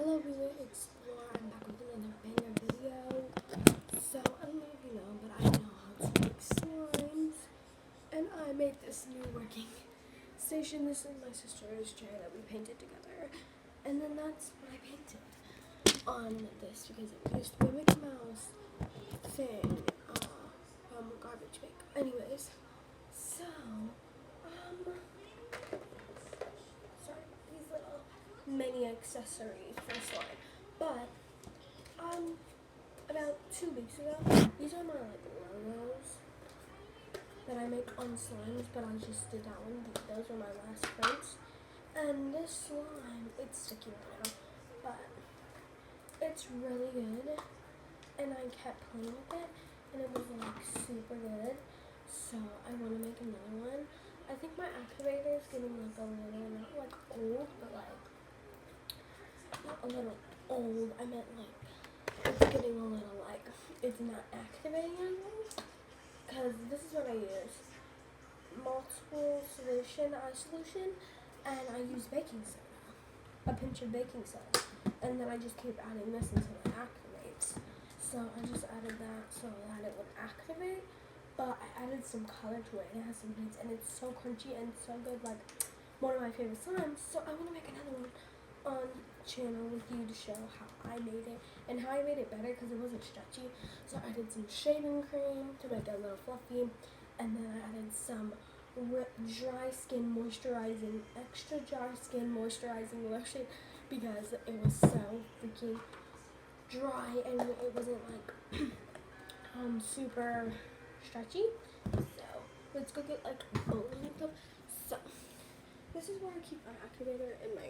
Hello, Viewer Explorer. I'm back with another banger video. So, I don't know if you know, but I know how to make slimes. And I made this new working station. This is my sister's chair that we painted together. And then that's what I painted on this because it used to be a Mickey Mouse thing from Garbage Bag. Anyways, so, sorry, these little mini accessories for slime. But about 2 weeks ago, these are my like logos that I make on slimes, but I just did that one. Those are my last prints. And this slime, it's sticky right now, but it's really good. And I kept playing with it, and it was like super good. So I want to make another one. I think my activator is getting like a little, not like old, but like not a little old. I meant like it's getting a little like it's not activating anything. Because this is what I use: multiple solution, eye solution, and I use baking soda, a pinch of baking soda, and then I just keep adding this until it activates. So I just added that so that it would activate. But I added some color to it, and it has some beads, and it's so crunchy and so good, like one of my favorite slimes. So I want to make another one on channel with you to show how I made it and how I made it better because it wasn't stretchy. So I added some shaving cream to make it a little fluffy, and then I added some dry skin moisturizing, extra dry skin moisturizing lotion because it was so freaking dry and it wasn't like super stretchy. So let's go get like both of them. So this is where I keep my activator and my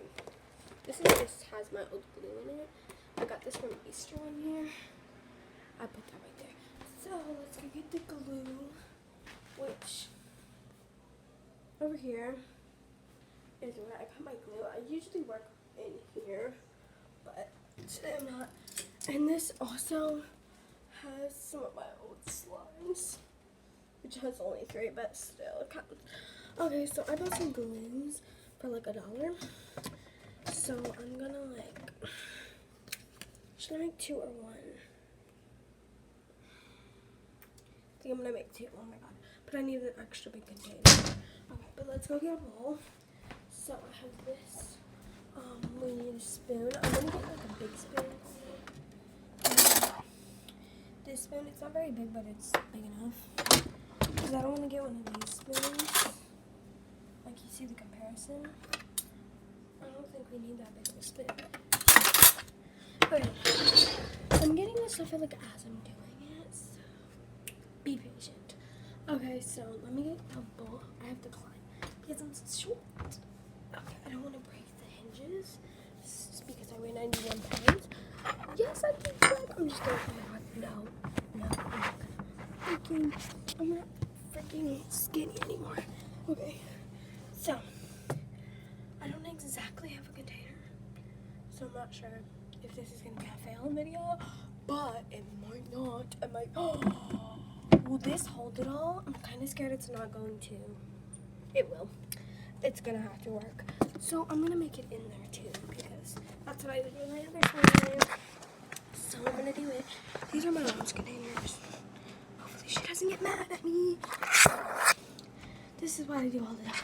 just has my old glue in it. I got this from Easter one year. I put that right there. So let's go get the glue, which over here is where I put my glue. I usually work in here, but today I'm not. And this also has some of my old slimes, which has only 3, but still it counts. Okay, so I bought some glues for like $1. So I'm gonna like, should I make 2 or 1? I think I'm gonna make 2. Oh my god! But I need an extra big container. Okay, but let's go get a bowl. So I have this. We need a spoon. I'm gonna get like a big spoon. This spoon, it's not very big, but it's big enough. Because I don't want to get one of these spoons. Like you see the comparison. I don't think we need that big of a spoon. Okay. I'm getting this stuff like as I'm doing it, so be patient. Okay, so let me get a bowl. I have to climb because I'm short. Okay, I don't want to break the hinges just because I weigh 91 pounds. Yes, I can break. I'm just going, oh my god, no, I'm not freaking skinny anymore. Okay, so I don't exactly have a container, so I'm not sure if this is gonna be a fail video, but it might not. I might. Oh, will this hold it all? I'm kind of scared it's not going to. It will. It's gonna have to work. So I'm gonna make it in there too because that's what I did with my other slime. So I'm gonna do it. These are my mom's containers. Hopefully she doesn't get mad at me. This is why I do all this.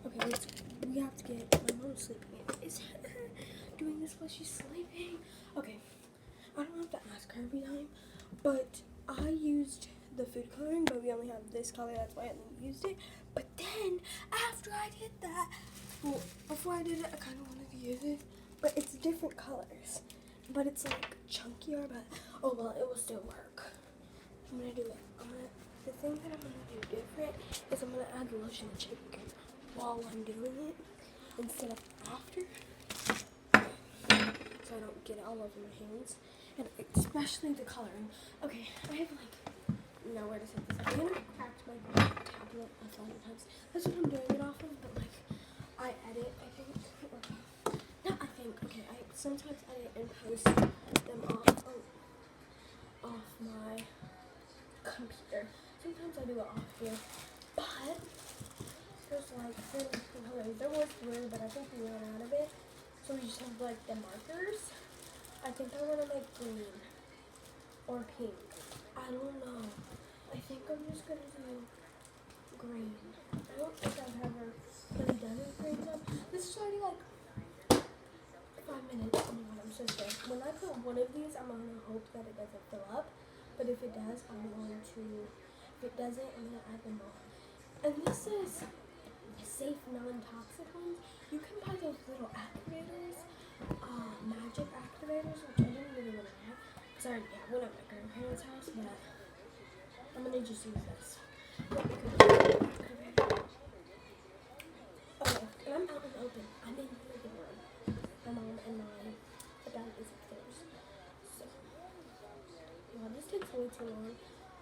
Okay, we have to get my mom sleeping. Is doing this while she's sleeping. Okay, I don't have to ask her every time, but I used the food coloring, but we only have this color, that's why I only used it. But then after I did that, well, before I did it, I kind of wanted to use it, but it's different colors. But it's like chunkier, but oh well, it will still work. I'm gonna do it. The thing that I'm gonna do different is I'm gonna add lotion and shaving cream while I'm doing it instead of after, so I don't get it all over my hands, and especially the coloring. Okay, I have like nowhere to set this up. I'm gonna crack my tablet a thousand times. That's what I'm doing it off of, but like I edit, I think, or not I think, okay, I sometimes edit and post them off my computer. Sometimes I do it off here, but there's like 3 different colors. There was 3, but I think we ran out of it. So we just have like the markers. I think I'm gonna make green or pink. I don't know. I think I'm just gonna do green. I don't think I've ever really done a green stuff. This is already like 5 minutes. Oh my god, I'm so scared. When I put one of these, I'm gonna hope that it doesn't fill up. But if it does, I'm going to. If it doesn't, I'm gonna add them all. And this is safe non-toxic ones. You can buy those little activators, magic activators, which I didn't really want to have because I already have one at my grandparents' house, but I'm gonna just use this. Okay, and I'm out in the open. I'm in the living room. My mom and my dad is upstairs. So, yeah, this takes way too long.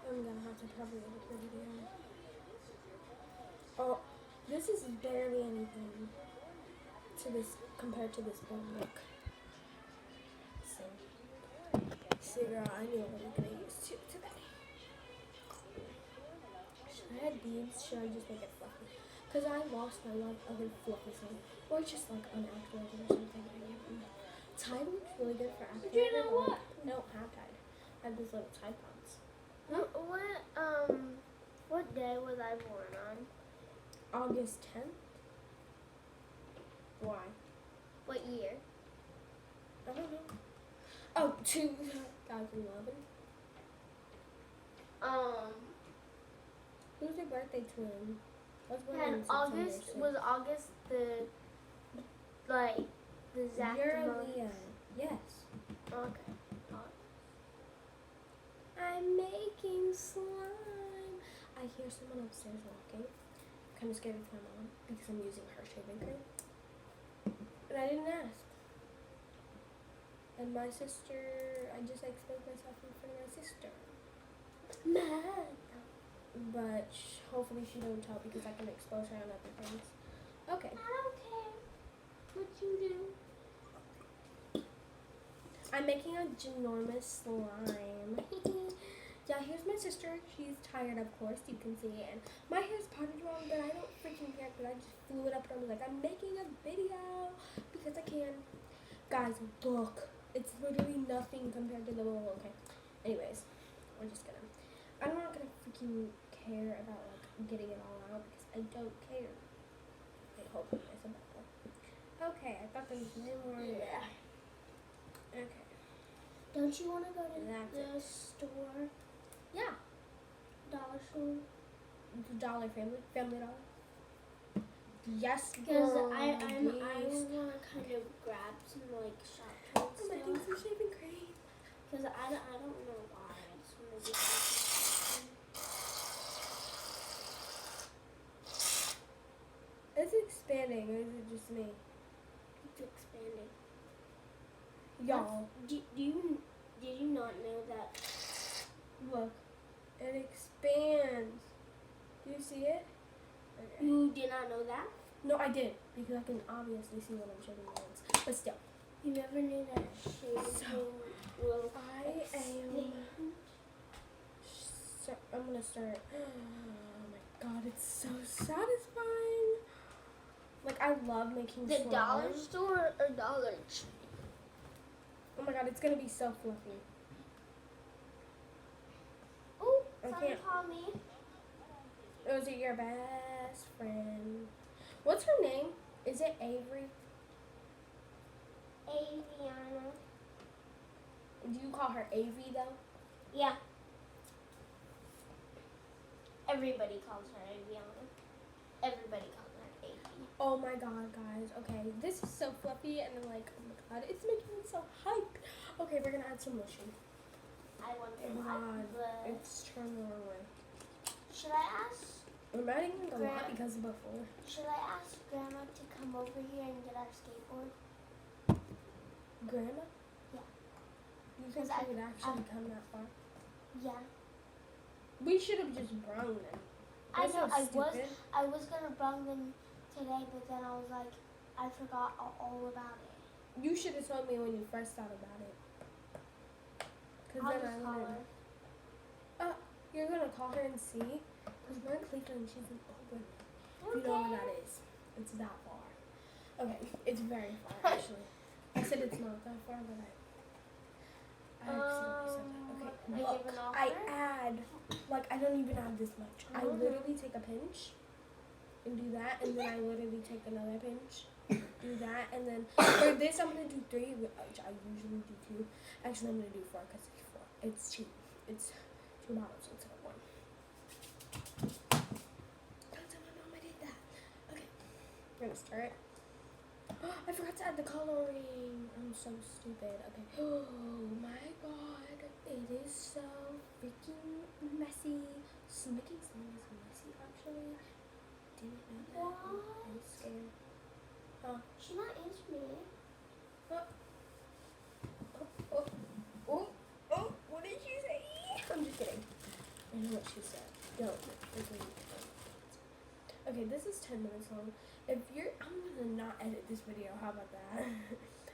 I'm gonna have to probably edit the video. Oh, this is barely anything to this compared to this one book. So girl, I knew what I'm gonna use to today. Should I add beads? Should I just make it fluffy? Because I lost my love of a fluffy thing. Or just like unactivated or something. Tide looks really good for activated. You know what? I don't have Tide. I have these little Tide Pods. What day was I born on? August 10th? Why? What year? I don't know. Oh, 2011. Who's your birthday twin? I was born in And September August 6th. was August the exact You're a month. Leo. Yes. Okay. I'm making slime. I hear someone upstairs walking. Kind of scared of my mom because I'm using her shaving cream. And I didn't ask. And my sister, I just exposed myself in front of my sister. Mad. But hopefully she don't tell because I can expose her on other things. Okay. I don't care what you do. I'm making a ginormous slime. Yeah, here's my sister. She's tired, of course. You can see it. And my hair's parted wrong, but I don't freaking care because I just flew it up and I was like, I'm making a video because I can. Guys, look. It's literally nothing compared to the little, okay. Anyways, we're just gonna. I'm not gonna freaking care about like getting it all out because I don't care. I hope I said that. Okay, I thought there was no more. Yeah. Okay. Don't you want to go to That's the store? Yeah. Dollar store? The Dollar Family Dollar. Yes, Because girl. I yes. want to kind of grab some like shop trade I'm making stuff. some shaving cream. Because I don't know why. I just want to do something. Is it expanding or is it just me? It's expanding. Y'all, Did you not know that? look. It expands. Do you see it? Okay. You did not know that? No, I did because I can obviously see when I'm shaving my hands. But still, You never knew that shaving So, will I am. expand? So I'm gonna start. Oh my god, it's so satisfying. Like I love making The slime. dollar store or Dollar Tree? Oh my god, it's gonna be so fluffy. Oh, I somebody can't. called me. Was it your best friend? What's her name? Is it Avery? Aviana. Do you call her Avy though? Yeah. Everybody calls her Aviana. Everybody calls her Avy. Oh my god, guys. Okay, this is so fluffy and I'm like, oh my god, it's making me so hyped. Okay, we're gonna add some lotion. I wonder Oh my god, what. it's turned the wrong way. Should I ask? I'm adding a lot Gra- because of before. Should I ask Grandma to come over here and get our skateboard? Grandma? Yeah. You think 'Cause she would actually come that far? Yeah. We should have just brung them. I That's know. so stupid. I was gonna bring them today, but then I was like, I forgot all about it. You should have told me when you first thought about it. Cause I'll then just I call would. her. You're gonna call her and see. Cause we're in Cleveland, she's in Oakland. If you know where that is, it's that far. Okay, it's very far actually. I said it's not that far, but I accidentally said that. I Okay, give an look, offer? I add, like I don't even add this much. I Mhm. literally take a pinch and do that, and then I literally take another pinch, do that, and then for this I'm gonna do 3, which I usually do 2. Actually, I'm gonna do 4 because it's 4. It's cheap. It's 2 bottles instead of 1. Don't tell my mom I did that. Okay, we're gonna start. I forgot to add the coloring. I'm so stupid. Okay. Oh my god. It is so freaking messy. Making slime is messy actually. Didn't know that. What? I'm scared. Huh? She not answer me. Oh, oh, oh, oh, what did she say? I'm just kidding. I know what she said. Don't. Freaking. Okay, this is 10 minutes long. If you're, I'm gonna not edit this video. How about that?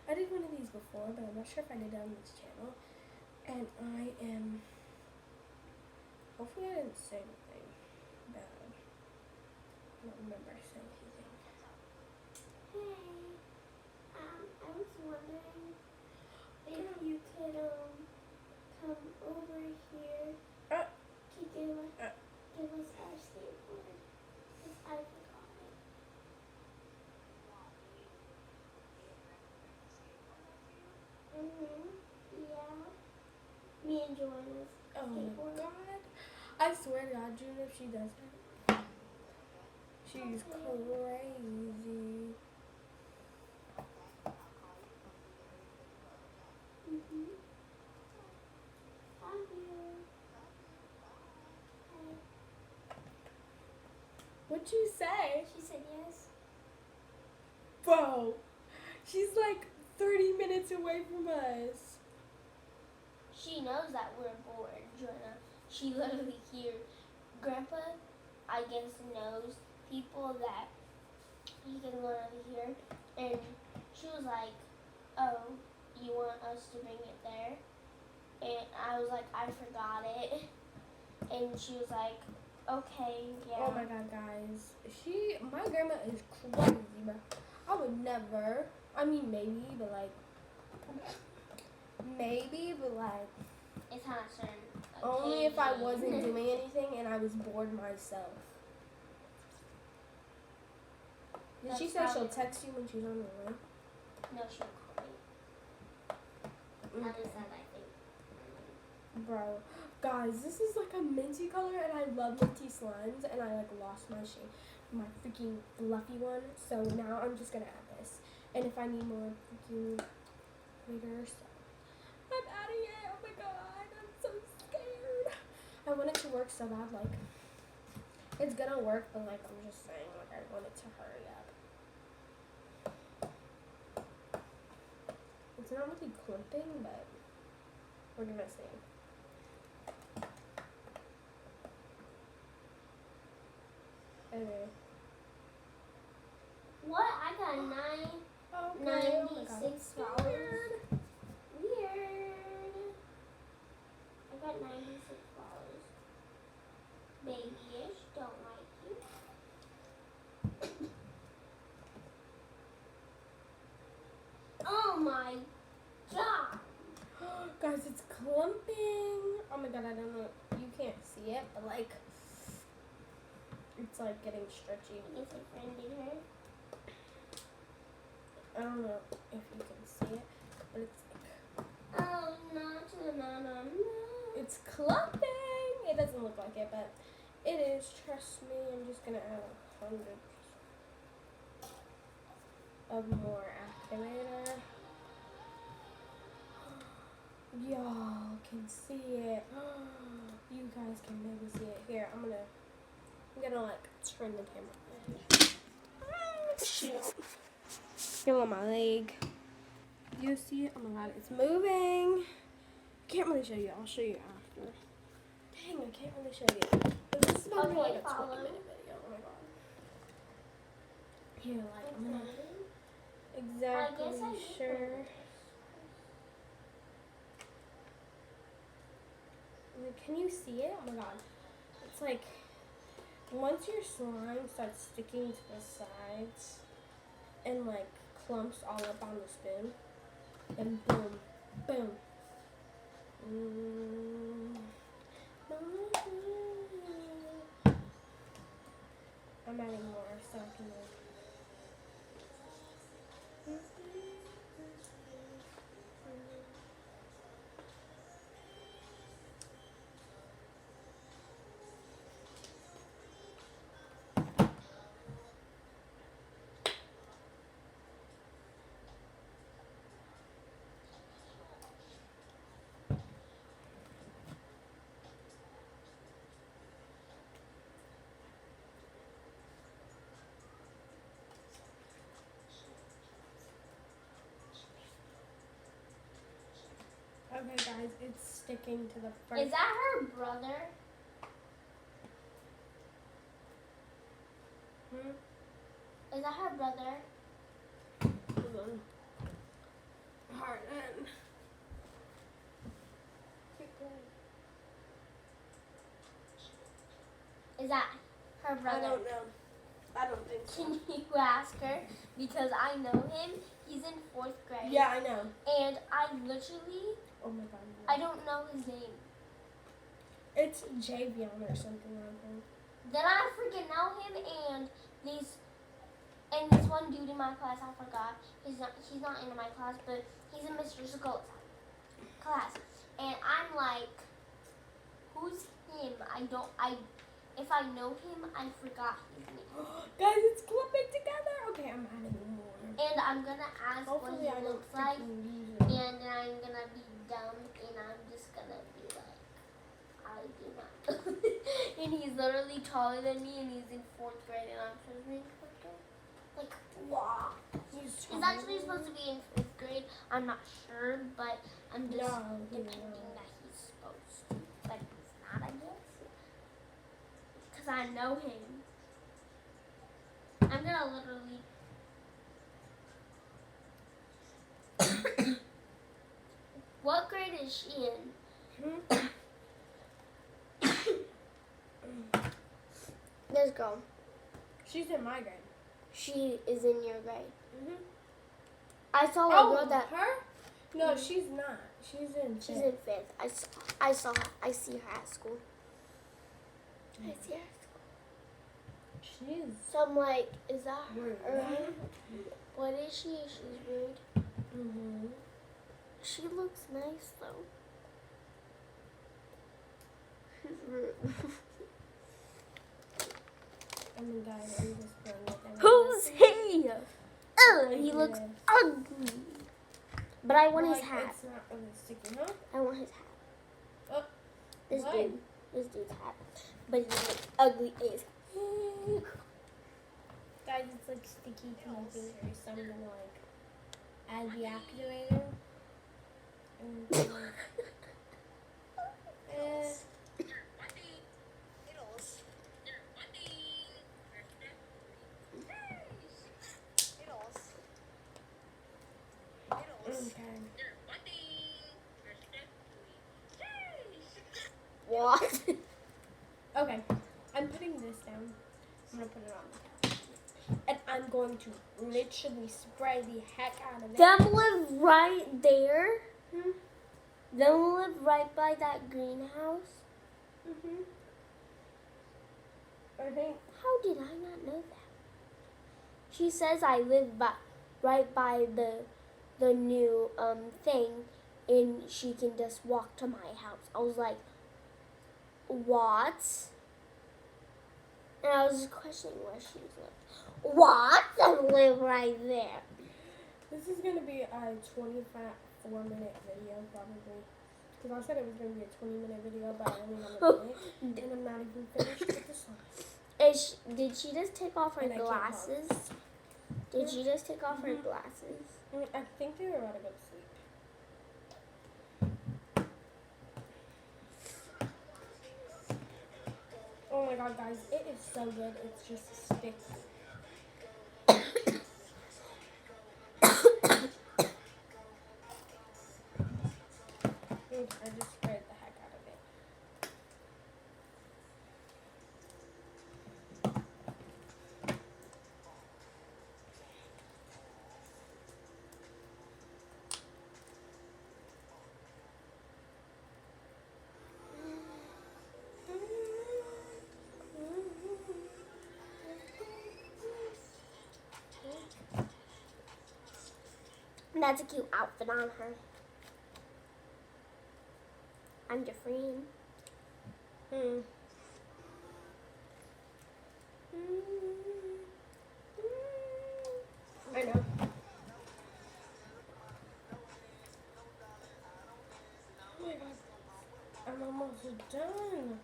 I did one of these before, but I'm not sure if I did it on this channel. And I am. Hopefully, I didn't say anything bad. I don't remember saying anything. Hey, I was wondering if you could come over here to give us our skateboard, because I forgot it. Yeah. Me and Joanna's Oh my skateboard. god! I swear to God, June, if she does that, she's crazy. Love you. Hey. What'd you say? She said yes. Bro, she's like 30 minutes away from us. She knows that we're bored, Joanna. She literally hears. Grandpa, I guess, knows people that he can literally hear. And she was like, oh, you want us to bring it there? And I was like, I forgot it. And she was like, okay, yeah. Oh my god, guys. My grandma is crazy, bro. I would never. I mean, maybe, but like. It's on a certain Only if I occasion. wasn't doing anything and I was bored myself. Did she That's say she'll probably- text you when she's on the way? No, she'll call me. That is that, I think. Bro, guys, this is like a minty color, and I love minty slimes, and I like lost my shade, my freaking fluffy one. So now I'm just gonna add this, and if I need more freaking glitter, so I'm adding it. Oh my god, I'm so scared. I want it to work so bad, like it's gonna work, but like I'm just saying, like I want it to hurry up. It's not really clipping, but we're gonna see. Okay. What? I got $96. Oh my God, I'm scared. Weird. I got $96. Babyish, don't like you. Oh my god. Guys, it's clumping. Oh my god, I don't know. You can't see it, but like, it's like getting stretchy. I guess I friended her. I don't know if you can see it, but it's like, Oh, no. it's clumping. It doesn't look like it, but it is. Trust me. I'm just gonna add 100 of more activator. Y'all can see it. You guys can maybe see it. Here, I'm gonna like turn the camera. Shoot. Feel on my leg. You see it? Oh my god, it's moving. Can't really show you. I'll show you after. Dang, I can't really show you. But this is about to be like a 20-minute video. Oh my god. Here, like I'm not exactly sure. Can you see it? Oh my god. It's like once your slime starts sticking to the sides and like clumps all up on the spoon. And boom, boom. I'm adding more so I can like. Okay, guys, it's sticking to the first. Is that her brother? Is that her brother? Hold on. Hard end. Is that her brother? I don't know. I don't think so. Can you ask her? Because I know him. He's in 4th grade. Yeah, I know. And I literally, Oh my god. I don't know his name. It's Javion or something like that. Then I freaking know him, and this one dude in my class, I forgot. He's not in my class, but he's in Mr. Scott's class. And I'm like, who's him? If I know him, I forgot his name. Guys, it's clipping together. Okay, I'm adding more. And I'm gonna ask Hopefully what I he don't looks like, freaking use it. and then I'm gonna be dumb, and I'm just gonna be like, I do not. And he's literally taller than me, and he's in 4th grade, and I'm supposed to be in 4th grade. Like, wow. He's actually supposed to be in 5th grade. I'm not sure, but I'm just depending that he's supposed to. But he's not, I guess. Because I know him. I'm gonna literally. What grade is she in? This girl. She's in my grade. She is in your grade. Mhm. I saw a girl that. her? No, she's not. She's in. She's in 5th. I saw her. I see her at school. I see her at school. She's. So I'm like, is that rude. her? What is she? She's rude. Mhm. She looks nice though. She's rude. I mean, guys, I'm just playing with everything. Who's he? He looks ugly. But I want his hat. It's not really sticky, huh? I want his hat. Oh, This what? dude. This dude's hat. But he's like ugly as. Guys, it's like sticky to my fingers, so I'm gonna like add the activator. And What? Okay, I'm putting this down. I'm gonna put it on the couch. And I'm going to literally spray the heck out of it. Them live right there. Hmm? Them live right by that greenhouse. Mhm. I think. How did I not know that? She says I live right by the new thing, and she can just walk to my house. I was like, what? And I was just questioning where she lived. What? I live right there. This is gonna be a 24-minute video probably. Because I said it was gonna be a 20-minute video, but I only have a minute, and I'm not even finished with the song. Did she just take off her And I can't glasses? Did she just take off her glasses? I think they were about to go to sleep. Oh my god, guys, it is so good. It's just sticks. I just sprayed the heck out of it. That's a cute outfit on her. I'm your friend. I know. Oh my god. I'm almost done.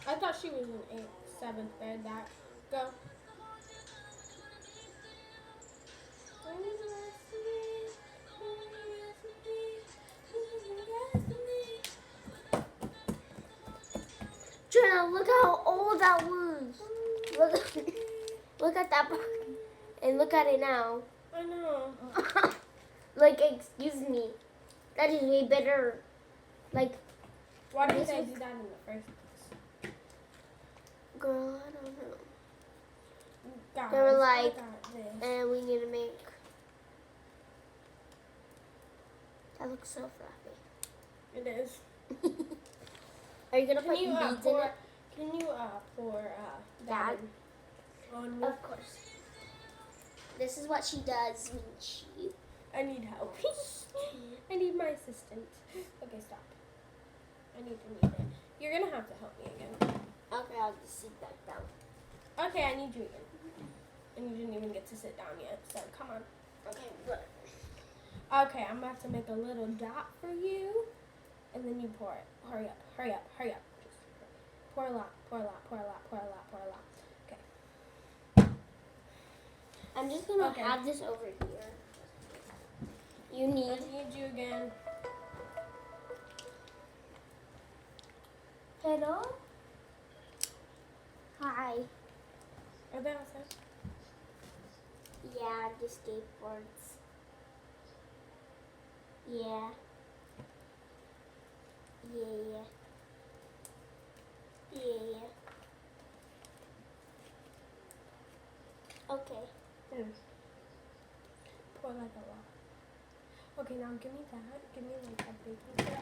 I thought she was in 8th, 7th grade. That go. Jenna, look how old that was. Look at that book. And look at it now. I know. Like, excuse me. That is way better. Like, Why did they do that in the first place? girl, I don't know. Guys, They were I like, got this. and we need to make. That looks so fluffy. It is. Are you gonna Can put you beads in pour? it? Can you pour That? that on me? Of course. This is what she does when she. I need help. I need my assistant. Okay, stop. I need it. You're gonna have to help me again. Okay, I'll just sit back down. Okay, I need you again. And you didn't even get to sit down yet, so come on. Okay, good. Okay, I'm about to make a little dot for you, and then you pour it. Hurry up, hurry up, hurry up. Just pour a lot, pour a lot, pour a lot, pour a lot, pour a lot. Okay. I'm just gonna Okay. have this over here. You I need. need you again. Hello? Hi. Are they outside? Yeah, the skateboards. Yeah. Yeah. Yeah. Okay. Pour like a lot. Okay, now give me that. Give me like a big one.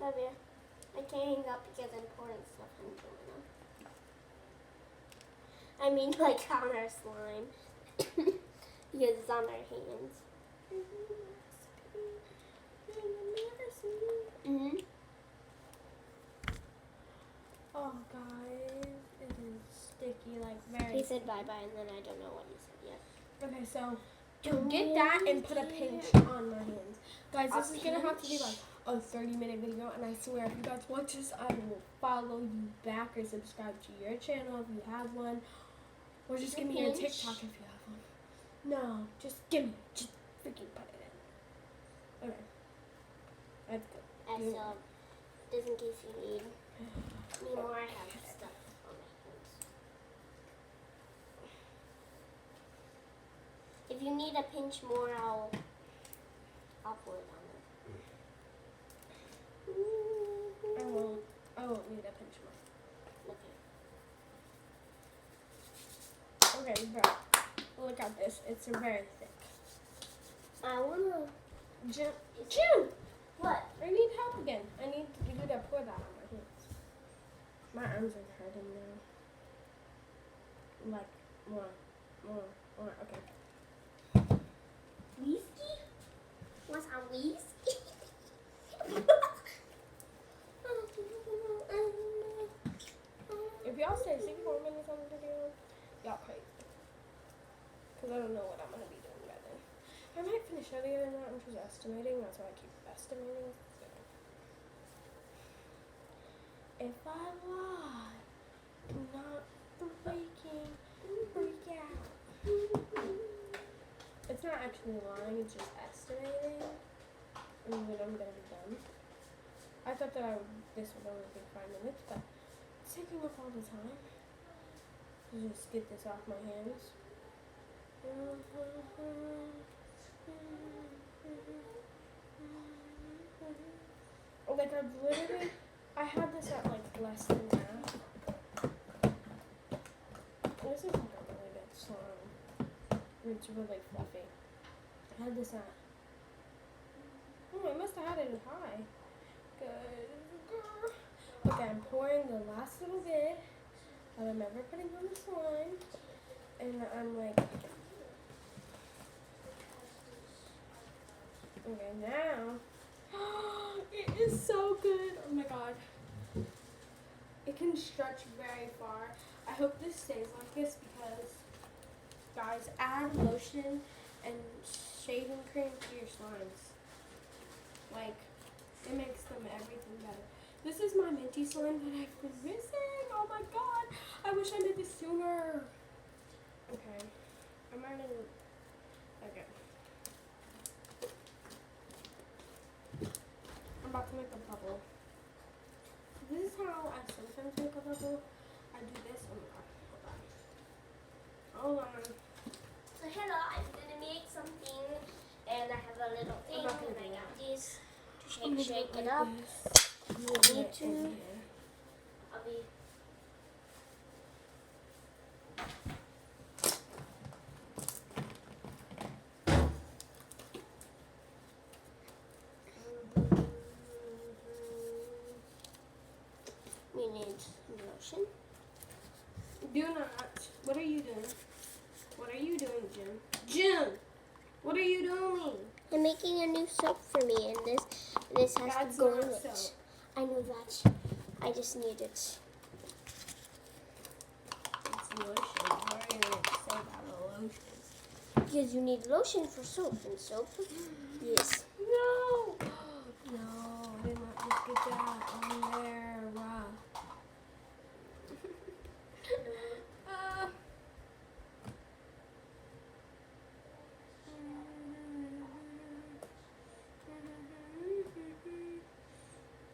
Love you. I can't hang up because I'm pouring stuff into it. I mean, like on our slime. Because it's on our hands. Mm-hmm. Oh, guys, it is sticky, like very. He said bye-bye, and then I don't know what he said yet. Okay, so get that and put a pinch on my hands. Guys, this is going to have to be like a 30-minute video, and I swear if you guys watch this, I will follow you back or subscribe to your channel if you have one. Or just give me your TikTok if you have one. No, just give me, just freaking put it in. Okay. That's good. So, just in case you need me more, I have stuff on my hands. If you need a pinch more, I'll pour it on it. I won't need a pinch more. Okay. Okay, bro. Look at this. It's very thick. I wanna. Jim! What? I need help again. I need you to pour that on my hands. My arms are hurting now. Like, more. Okay. Whiskey? What's a whiskey? If y'all stay 6 more minutes on the video, y'all crazy. Because I don't know what I'm going to be doing by then. I might finish earlier than that. I'm just estimating. That's why I keep estimating. So. If I lie, not breaking, freak out. It's not actually lying, it's just estimating. And when I'm going to be done. I thought that this would only take 5 minutes, but it's taking up all the time. Just get this off my hands. Like I had this at like less than half. It's really fluffy. I had this at. Oh, I must have had it high. Good girl. Okay, I'm pouring the last little bit that I'm ever putting on the slime. And I'm like, okay, now. It is so good. Oh my god. It can stretch very far. I hope this stays like this because, guys, add lotion and shaving cream to your slimes. Like, it makes them everything better. This is my minty slime that I've been missing. Oh my god. I wish I did this sooner. Okay. I'm gonna. Okay. I'm about to make a bubble. This is how I sometimes make a bubble. I do this. Oh my god. Hold on. So hello, I'm gonna make something, and I have a little thing, and I got this to shake it up. Me too. I'll be. We need lotion. Do not. What are you doing? What are you doing, Jim? Jim! What are you doing? I'm making a new soap for me, and this has That's to go not in it. soap. I know that. I just need it. It's lotion. Why are you going to say about the lotion? Because you need lotion for soap, and soap, yes. No! No, I did not just get that on there. Wow.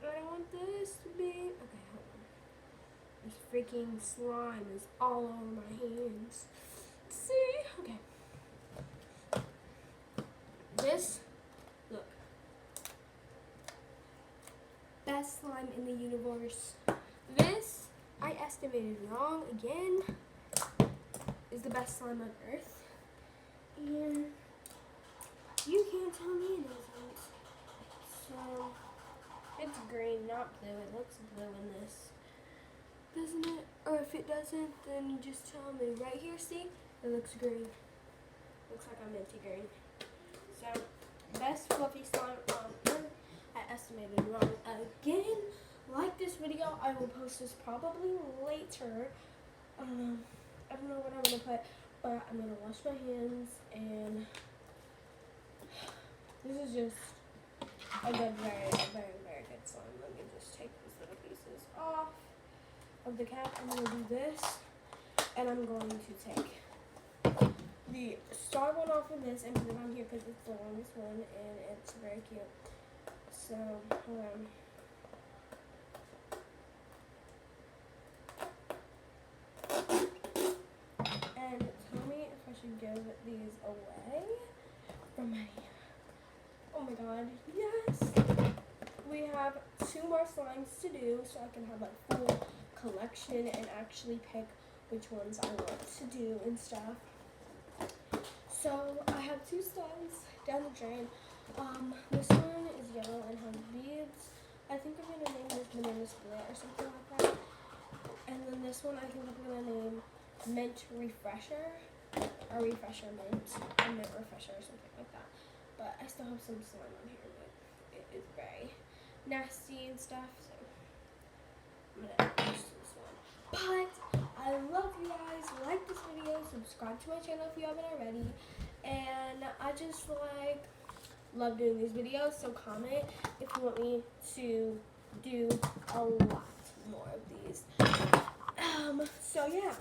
I don't want this to be. Okay, hold on. This freaking slime is all over my hands. See? Okay. This, look. Best slime in the universe. This, I estimated wrong again, is the best slime on earth. And you can't tell me it isn't. So, it's green, not blue. It looks blue in this. Doesn't it? Or if it doesn't, then you just tell me. Right here, see? It looks green. Looks like a minty green. So, best fluffy slime on earth. I estimated wrong again. Like this video. I will post this probably later. I don't know what I'm going to put, but I'm going to wash my hands, and this is just a good, very, very, very good slime. Let me just take these little pieces off of the cap. I'm going to do this, and I'm going to take the star one off of this and put it on here because it's the longest one, and it's very cute. So, hold on. And tell me if I should give these away from my. Oh my god, yes! We have 2 more slimes to do so I can have a full collection and actually pick which ones I want to do and stuff. So I have 2 slimes down the drain. This one is yellow and has beads. I think I'm gonna name this Banana Split or something like that. And then this one I think I'm gonna name Mint Refresher, or Refresher Mint, or Mint Refresher or something like that. But I still have some slime on here, but it is very nasty and stuff, so I'm gonna use this one. But I love you guys. Like this video, subscribe to my channel if you haven't already, and I just love doing these videos. So comment if you want me to do a lot more of these. So yeah.